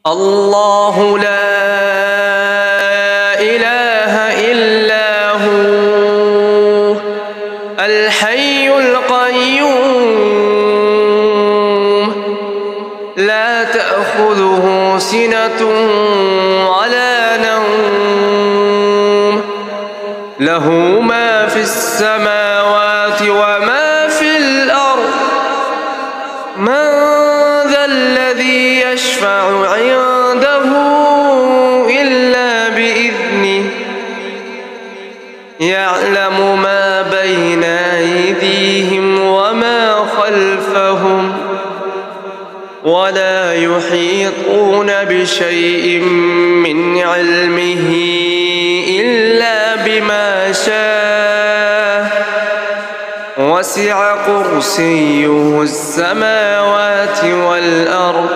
الله لا إله إلا هو الحي القيوم لا تأخذه سنة ولا نوم له ما في السماوات وما في الأرض من ذا الذي يشفع عنده إلا بإذنه يعلم ما بين أيديهم وما خلفهم ولا يحيطون بشيء من علمه إلا بما شاء وسع كرسيه السماوات والأرض